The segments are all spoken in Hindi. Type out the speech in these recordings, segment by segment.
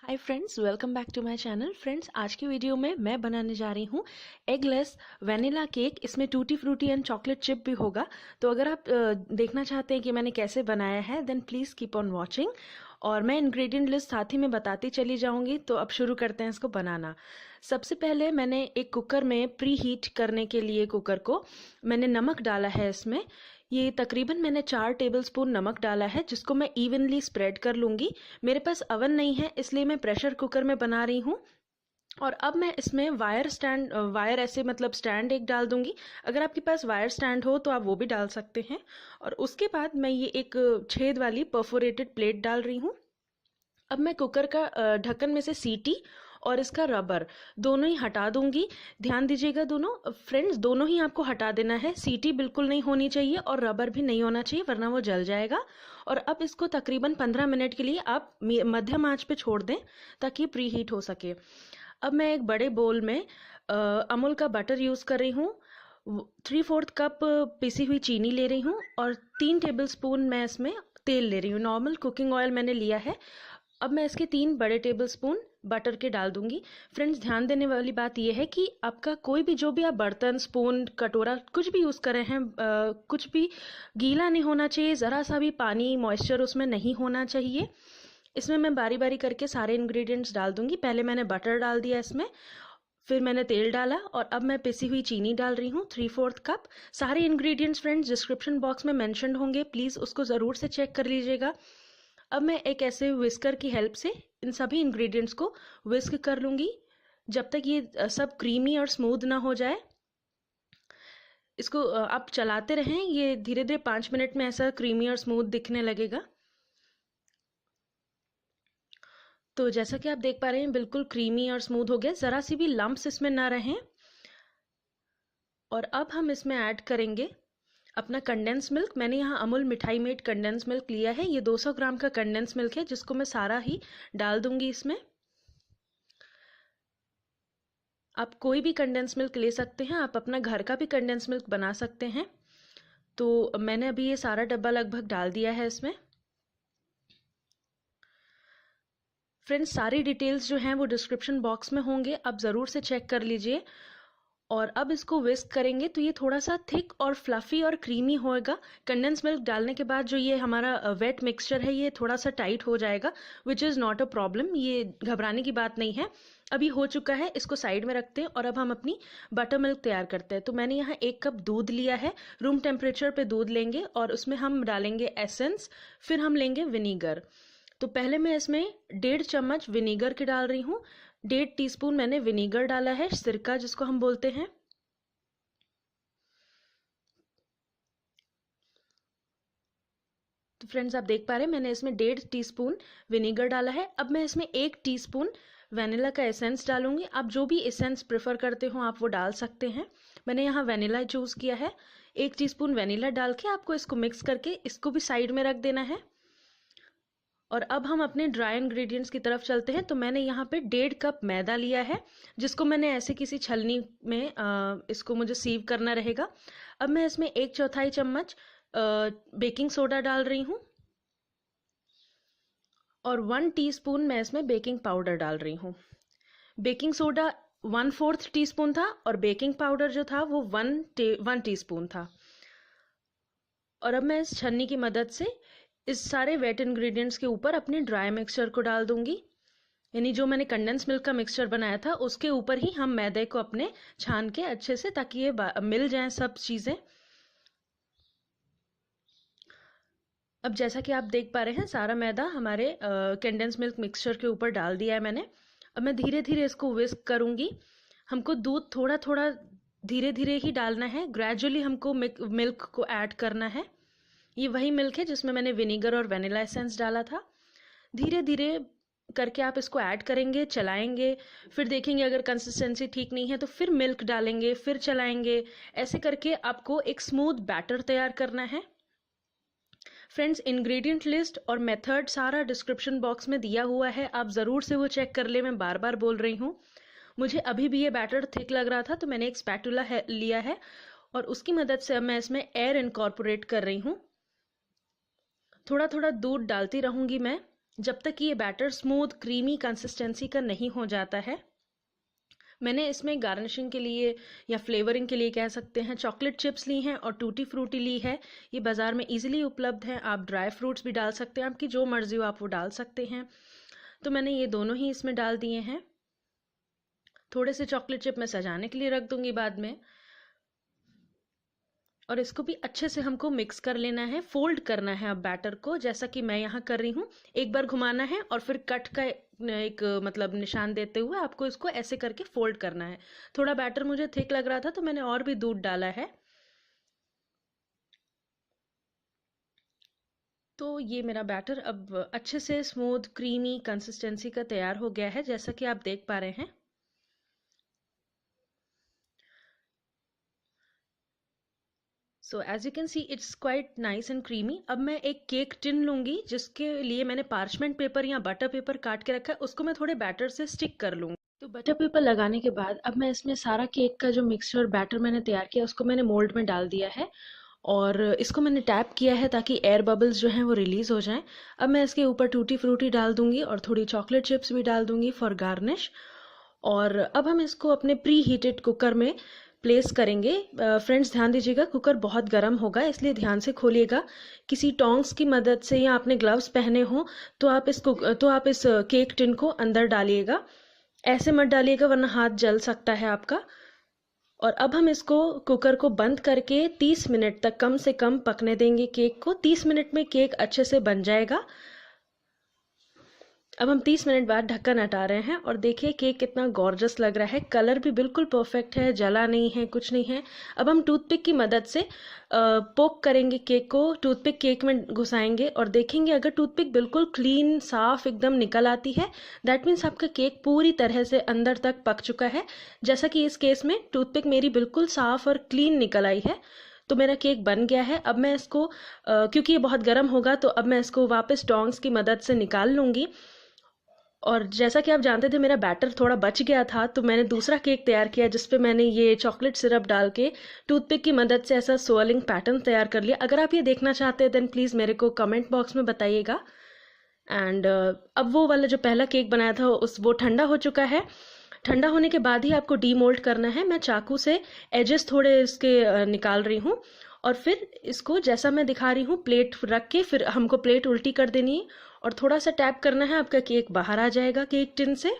Hi friends, welcome back to my channel. Friends, आज की वीडियो में मैं बनाने जा रही हूँ एगलेस वनीला केक। इसमें tutti frutti and chocolate chip भी होगा। तो अगर आप देखना चाहते हैं कि मैंने कैसे बनाया है, then please keep on watching. और मैं इंग्रेडिएंट लिस्ट साथ ही में बताती चली जाऊंगी। तो अब शुरू करते हैं इसको बनाना। सबसे पहले मैंने एक कुकर में प्री हीट करने के लिए कुकर को मैंने नमक डाला है। इसमें ये तकरीबन मैंने 4 टेबलस्पून नमक डाला है, जिसको मैं इवनली स्प्रेड कर लूँगी। मेरे पास अवन नहीं है, इसलिए मैं प्रेशर कुकर में बना रही हूँ। और अब मैं इसमें वायर ऐसे मतलब स्टैंड एक डाल दूंगी। अगर आपके पास वायर स्टैंड हो तो आप वो भी डाल सकते हैं। और उसके बाद मैं ये एक छेद वाली परफोरेटेड प्लेट डाल रही हूँ। अब मैं कुकर का ढक्कन में से सीटी और इसका रबर दोनों ही हटा दूंगी। ध्यान दीजिएगा, दोनों फ्रेंड्स, दोनों ही आपको हटा देना है। सीटी बिल्कुल नहीं होनी चाहिए और रबर भी नहीं होना चाहिए, वरना वो जल जाएगा। और अब इसको तकरीबन 15 मिनट के लिए आप मध्यम आंच पे छोड़ दें ताकि प्री हीट हो सके। अब मैं एक बड़े बोल में अमूल का बटर यूज़ कर रही हूँ। 3/4 कप पिसी हुई चीनी ले रही हूँ और 3 टेबलस्पून मैं इसमें तेल ले रही हूँ। नॉर्मल कुकिंग ऑयल मैंने लिया है। अब मैं इसके 3 बड़े टेबलस्पून बटर के डाल दूंगी। फ्रेंड्स, ध्यान देने वाली बात यह है कि आपका कोई भी जो भी आप बर्तन, स्पून, कटोरा कुछ भी यूज़ कर रहे हैं, कुछ भी गीला नहीं होना चाहिए। ज़रा सा भी पानी, मॉइस्चर उसमें नहीं होना चाहिए। इसमें मैं बारी बारी करके सारे इंग्रेडिएंट्स डाल दूंगी। पहले मैंने बटर डाल दिया इसमें, फिर मैंने तेल डाला और अब मैं पिसी हुई चीनी डाल रही हूँ 3/4 कप। सारे इंग्रेडिएंट्स फ्रेंड्स डिस्क्रिप्शन बॉक्स में मेंशन्ड होंगे, प्लीज़ उसको ज़रूर से चेक कर लीजिएगा। अब मैं एक ऐसे विस्कर की हेल्प से इन सभी इंग्रेडिएंट्स को विस्क कर लूँगी जब तक ये सब क्रीमी और स्मूथ ना हो जाए। इसको आप चलाते रहें, ये धीरे धीरे 5 मिनट में ऐसा क्रीमी और स्मूथ दिखने लगेगा। तो जैसा कि आप देख पा रहे हैं, बिल्कुल क्रीमी और स्मूथ हो गया, ज़रा सी भी लम्प्स इसमें ना रहें। और अब हम इसमें ऐड करेंगे अपना कंडेंस मिल्क। मैंने यहाँ अमूल मिठाई मेड कंडेंस मिल्क लिया है। ये 200 ग्राम का कंडेंस मिल्क है, जिसको मैं सारा ही डाल दूंगी इसमें। आप कोई भी कंडेंस मिल्क ले सकते हैं, आप अपना घर का भी कंडेंस मिल्क बना सकते हैं। तो मैंने अभी ये सारा डब्बा लगभग डाल दिया है इसमें। फ्रेंड्स, सारी डिटेल्स जो हैं वो डिस्क्रिप्शन बॉक्स में होंगे, आप ज़रूर से चेक कर लीजिए। और अब इसको विस्क करेंगे तो ये थोड़ा सा थिक और फ्लफी और क्रीमी होएगा। कंडेंस मिल्क डालने के बाद जो ये हमारा वेट मिक्सचर है, ये थोड़ा सा टाइट हो जाएगा, which is not a problem. ये घबराने की बात नहीं है। अभी हो चुका है, इसको साइड में रखते हैं और अब हम अपनी बटर मिल्क तैयार करते हैं। तो मैंने यहाँ 1 कप दूध लिया है। रूम टेम्परेचर पे दूध लेंगे और उसमें हम डालेंगे एसेंस, फिर हम लेंगे विनीगर। तो पहले मैं इसमें 1.5 चम्मच विनीगर के डाल रही हूँ। 1.5 टीस्पून मैंने विनीगर डाला है, सिरका जिसको हम बोलते हैं। तो फ्रेंड्स, आप देख पा रहे हैं मैंने इसमें 1.5 टीस्पून विनीगर डाला है। अब मैं इसमें 1 टीस्पून वेनिला का एसेंस डालूंगी। आप जो भी एसेंस प्रेफर करते हो आप वो डाल सकते हैं। मैंने यहाँ वेनिला चूज़ किया है। 1 टीस्पून वेनिला डाल के आपको इसको मिक्स करके इसको भी साइड में रख देना है। और अब हम अपने ड्राई इंग्रेडिएंट्स की तरफ चलते हैं। तो मैंने यहाँ पे 1.5 कप मैदा लिया है, जिसको मैंने ऐसे किसी छलनी में इसको मुझे सीव करना रहेगा। अब मैं इसमें 1/4 चम्मच बेकिंग सोडा डाल रही हूँ और 1 टीस्पून मैं इसमें बेकिंग पाउडर डाल रही हूँ। बेकिंग सोडा 1/4 टीस्पून था और बेकिंग पाउडर जो था वो 1 टीस्पून था। और अब मैं इस छन्नी की मदद से इस सारे वेट इंग्रेडिएंट्स के ऊपर अपने ड्राई मिक्सचर को डाल दूंगी। यानी जो मैंने कंडेंस मिल्क का मिक्सचर बनाया था उसके ऊपर ही हम मैदे को अपने छान के अच्छे से, ताकि ये मिल जाए सब चीज़ें। अब जैसा कि आप देख पा रहे हैं, सारा मैदा हमारे कंडेंस मिल्क मिक्सचर के ऊपर डाल दिया है मैंने। अब मैं धीरे धीरे इसको विस्क करूंगी। हमको दूध थोड़ा थोड़ा धीरे धीरे ही डालना है, ग्रेजुअली हमको मिल्क को ऐड करना है। ये वही मिल्क है जिसमें मैंने विनीगर और वेनिला एसेंस डाला था। धीरे धीरे करके आप इसको ऐड करेंगे, चलाएंगे, फिर देखेंगे अगर कंसिस्टेंसी ठीक नहीं है तो फिर मिल्क डालेंगे, फिर चलाएंगे। ऐसे करके आपको एक स्मूथ बैटर तैयार करना है। फ्रेंड्स, इंग्रेडिएंट लिस्ट और मेथड सारा डिस्क्रिप्शन बॉक्स में दिया हुआ है, आप ज़रूर से वो चेक कर ले। मैं बार बार बोल रही हूँ। मुझे अभी भी ये बैटर थिक लग रहा था तो मैंने एक स्पैटुला लिया है और उसकी मदद से अब मैं इसमें एयर इनकॉर्पोरेट कर रही हूँ। थोड़ा थोड़ा दूध डालती रहूंगी मैं जब तक ये बैटर स्मूथ क्रीमी कंसिस्टेंसी का नहीं हो जाता है। मैंने इसमें गार्निशिंग के लिए या फ्लेवरिंग के लिए कह सकते हैं चॉकलेट चिप्स ली हैं और टूटी फ्रूटी ली है। ये बाज़ार में इजीली उपलब्ध है। आप ड्राई फ्रूट्स भी डाल सकते हैं, आपकी जो मर्ज़ी हो आप वो डाल सकते हैं। तो मैंने ये दोनों ही इसमें डाल दिए हैं। थोड़े से चॉकलेट चिप मैं सजाने के लिए रख दूंगी बाद में। और इसको भी अच्छे से हमको मिक्स कर लेना है, फोल्ड करना है अब बैटर को, जैसा कि मैं यहाँ कर रही हूँ। एक बार घुमाना है और फिर कट का एक मतलब निशान देते हुए आपको इसको ऐसे करके फोल्ड करना है। थोड़ा बैटर मुझे थिक लग रहा था तो मैंने और भी दूध डाला है। तो ये मेरा बैटर अब अच्छे से स्मूथ क्रीमी कंसिस्टेंसी का तैयार हो गया है, जैसा कि आप देख पा रहे हैं। So as you can see it's quite nice and creamy. अब मैं एक केक टिन लूंगी, जिसके लिए मैंने पार्चमेंट पेपर या बटर पेपर काट के रखा है, उसको मैं थोड़े बैटर से स्टिक कर लूंगी। तो बटर पेपर लगाने के बाद अब मैं इसमें सारा केक का जो मिक्सचर बैटर मैंने तैयार किया उसको मैंने मोल्ड में डाल दिया है और इसको मैंने टैप किया है ताकि एयर बबल्स जो हैं वो रिलीज़ हो जाएं। अब मैं इसके ऊपर टूटी फ्रूटी डाल दूंगी और थोड़ी चॉकलेट चिप्स भी डाल दूंगी फॉर गार्निश। और अब हम इसको अपने प्री हीटेड कुकर में प्लेस करेंगे। फ्रेंड्स ध्यान दीजिएगा, कुकर बहुत गर्म होगा, इसलिए ध्यान से खोलिएगा। किसी टोंग्स की मदद से या आपने ग्लव्स पहने हो तो आप इस केक टिन को अंदर डालिएगा। ऐसे मत डालिएगा वरना हाथ जल सकता है आपका। और अब हम इसको कुकर को बंद करके 30 मिनट तक कम से कम पकने देंगे केक को। 30 मिनट में केक अच्छे से बन जाएगा। अब हम 30 मिनट बाद ढक्कन हटा रहे हैं और देखिए केक कितना गॉर्जस लग रहा है। कलर भी बिल्कुल परफेक्ट है, जला नहीं है, कुछ नहीं है। अब हम टूथपिक की मदद से पोक करेंगे केक को, टूथपिक केक में घुसाएंगे और देखेंगे अगर टूथपिक बिल्कुल क्लीन साफ एकदम निकल आती है, दैट मीन्स आपका केक पूरी तरह से अंदर तक पक चुका है। जैसा कि इस केस में टूथपिक मेरी बिल्कुल साफ और क्लीन निकल आई है, तो मेरा केक बन गया है। अब मैं इसको क्योंकि ये बहुत गर्म होगा तो अब मैं इसको वापस टोंग्स की मदद से निकाल लूँगी। और जैसा कि आप जानते थे मेरा बैटर थोड़ा बच गया था, तो मैंने दूसरा केक तैयार किया जिस पे मैंने ये चॉकलेट सिरप डाल के टूथपिक की मदद से ऐसा स्वर्लिंग पैटर्न तैयार कर लिया। अगर आप ये देखना चाहते हैं देन प्लीज़ मेरे को कमेंट बॉक्स में बताइएगा। एंड अब वो वाला जो पहला केक बनाया था वो ठंडा हो चुका है। ठंडा होने के बाद ही आपको डीमोल्ड करना है। मैं चाकू से एजेस थोड़े इसके निकाल रही हूँ और फिर इसको जैसा मैं दिखा रही हूँ प्लेट रख के फिर हमको प्लेट उल्टी कर देनी है और थोड़ा सा टैप करना है, आपका केक बाहर आ जाएगा केक टिन से।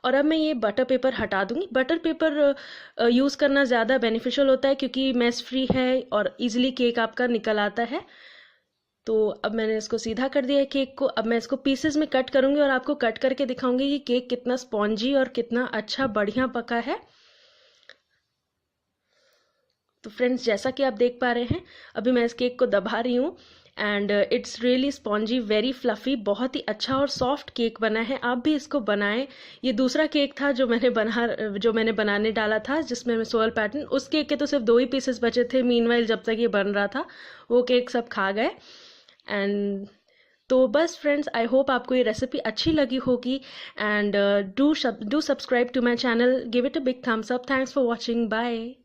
और अब मैं ये बटर पेपर हटा दूंगी। बटर पेपर यूज़ करना ज़्यादा बेनिफिशियल होता है क्योंकि मेस फ्री है और इजीली केक आपका निकल आता है। तो अब मैंने इसको सीधा कर दिया है केक को। अब मैं इसको पीसेस में कट करूंगी और आपको कट करके दिखाऊंगी कि केक कितना स्पॉन्जी और कितना अच्छा बढ़िया पका है। तो फ्रेंड्स जैसा कि आप देख पा रहे हैं अभी मैं इस केक को दबा रही हूँ and it's really spongy, very fluffy, बहुत ही अच्छा और सॉफ्ट केक बना है। आप भी इसको बनाएं। ये दूसरा केक था जो मैंने बनाने डाला था जिसमें मैं सोयल पैटर्न, उस केक के तो सिर्फ 2 ही पीसेस बचे थे। मीनवाइल जब तक ये बन रहा था वो केक सब खा गए। एंड तो बस फ्रेंड्स आई होप आपको ये रेसिपी अच्छी लगी होगी and do subscribe to my channel, give it a big thumbs up. Thanks for watching, bye.